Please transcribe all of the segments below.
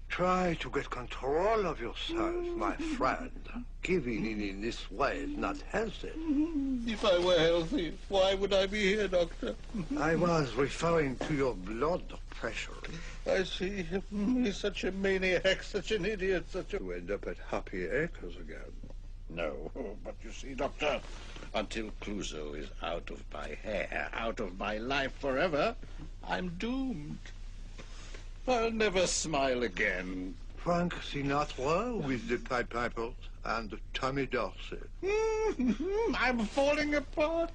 Try to get control of yourself, my friend. Giving in this way is not healthy. If I were healthy, why would I be here, Doctor? I was referring to your blood pressure. I see. He's such a maniac, such an idiot, such a... To end up at Happy Acres again. No, but you see, Doctor, until Clouseau is out of my hair, out of my life forever, I'm doomed. I'll never smile again. Frank Sinatra with the Pied Pipers and Tommy Dorsey. I'm falling apart.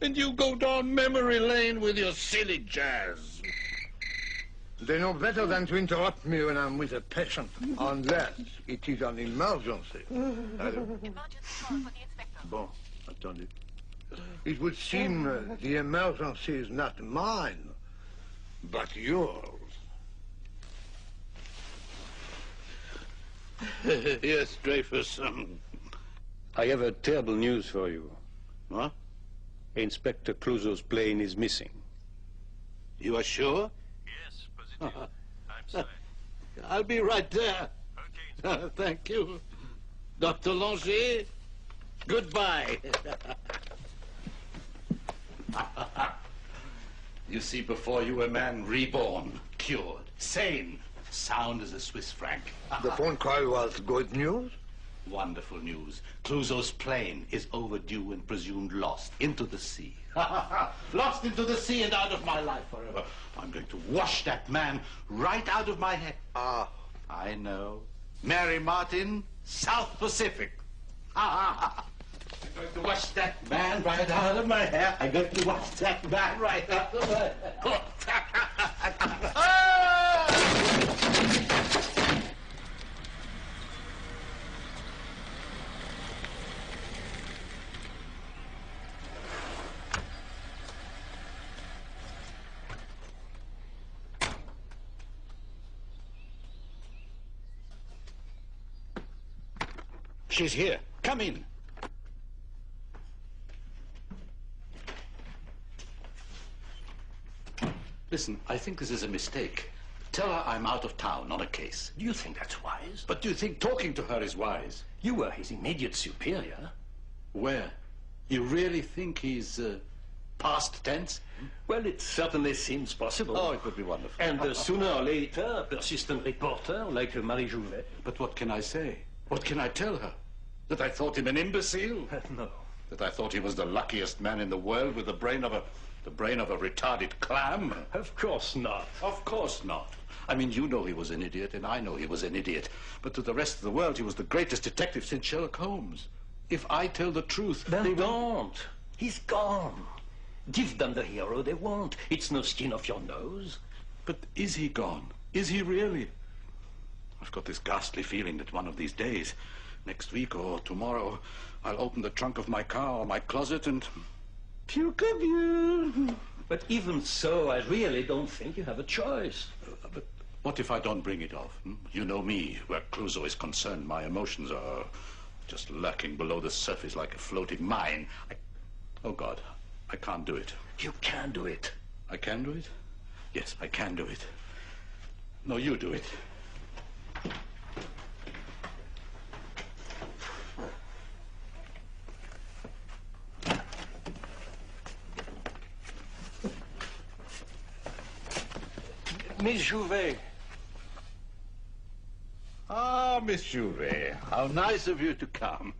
And you go down memory lane with your silly jazz. They know better than to interrupt me when I'm with a patient, unless it is an emergency. Emergency call for the inspector. Bon, attendez. It would seem the emergency is not mine, but yours. Yes, Dreyfus. I have a terrible news for you. What? Inspector Clouseau's plane is missing. You are sure? Yes, positive. I'm sorry. I'll be right there. Okay. Thank you. Dr. Langer, goodbye. You see before you a man reborn, cured, sane, sound as a Swiss franc. The phone call was good news? Wonderful news. Clouseau's plane is overdue and presumed lost into the sea. Lost into the sea and out of my life forever. I'm going to wash that man right out of my head. Ah. I know. Mary Martin, South Pacific. I'm going to wash that man right out of my hair. I'm going to wash that man right out of my hair. She's here. Come in. Listen, I think this is a mistake. Tell her I'm out of town on a case. Do you think that's wise? But do you think talking to her is wise? You were his immediate superior. Where? You really think he's past tense? Well, it certainly seems possible. Oh, it would be wonderful. And sooner or later, a persistent reporter like Marie Jouvet. But what can I say? What can I tell her? That I thought him an imbecile? No. That I thought he was the luckiest man in the world with the brain of a retarded clam? Of course not. Of course not. I mean, you know he was an idiot, and I know he was an idiot. But to the rest of the world, he was the greatest detective since Sherlock Holmes. If I tell the truth, Then they don't. He's gone. Give them the hero they want. It's no skin off your nose. But is he gone? Is he really? I've got this ghastly feeling that one of these days, next week or tomorrow, I'll open the trunk of my car or my closet and puke of you. But even so, I really don't think you have a choice. But what if I don't bring it off? You know me, where Clouseau is concerned. My emotions are just lurking below the surface like a floating mine. Oh, God, I can't do it. You can do it. I can do it? Yes, I can do it. No, you do it. Miss Jouvet. Ah, Miss Jouvet, how nice of you to come.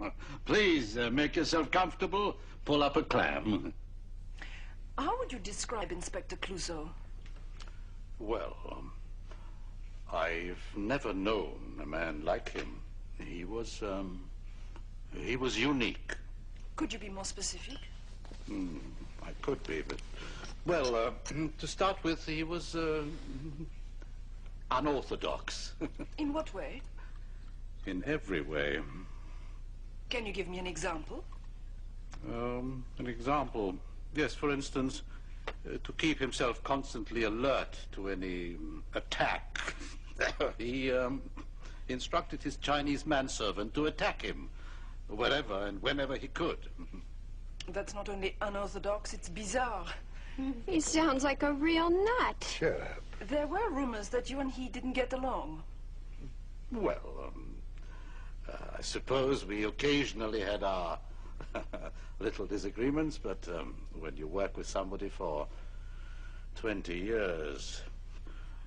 Please, make yourself comfortable. Pull up a clam. How would you describe Inspector Clouseau? Well, I've never known a man like him. He was unique. Could you be more specific? I could be, but... Well, to start with, he was unorthodox. In what way? In every way. Can you give me an example? An example? Yes, for instance, to keep himself constantly alert to any attack. He instructed his Chinese manservant to attack him wherever and whenever he could. That's not only unorthodox, it's bizarre. He sounds like a real nut. Shut up. There were rumors that you and he didn't get along. Well, I suppose we occasionally had our little disagreements, but when you work with somebody for 20 years,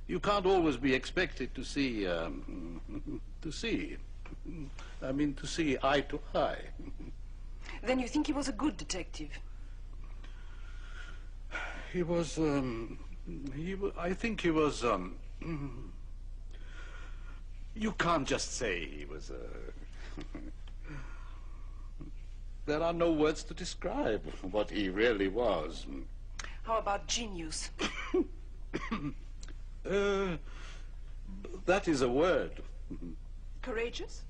you can't always be expected to see eye to eye. Then you think he was a good detective? He was, I think he was, you can't just say he was, there are no words to describe what he really was. How about genius? That is a word. Courageous?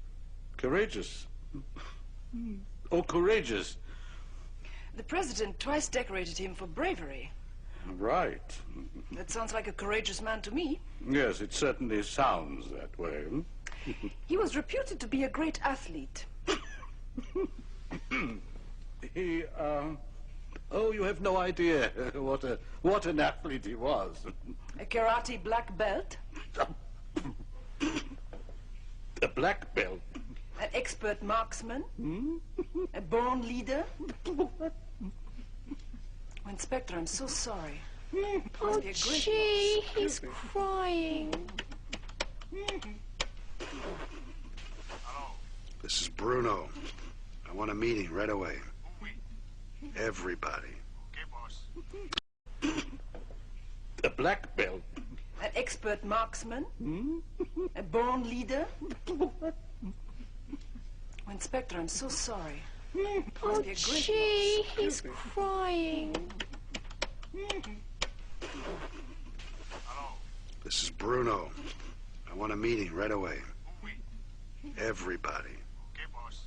Courageous. Oh, courageous. The president twice decorated him for bravery. Right. That sounds like a courageous man to me. Yes, it certainly sounds that way. He was reputed to be a great athlete. He, oh, you have no idea what an athlete he was. A karate black belt. A black belt. An expert marksman. A born leader. Oh, Inspector, I'm so sorry. Oh, gee, he's crying. This is Bruno. I want a meeting right away. Everybody. Okay, boss. A black belt. An expert marksman. A born leader. Oh, Inspector, I'm so sorry. Oh, gee, he's crying. This is Bruno. I want a meeting right away. Everybody. Okay, boss.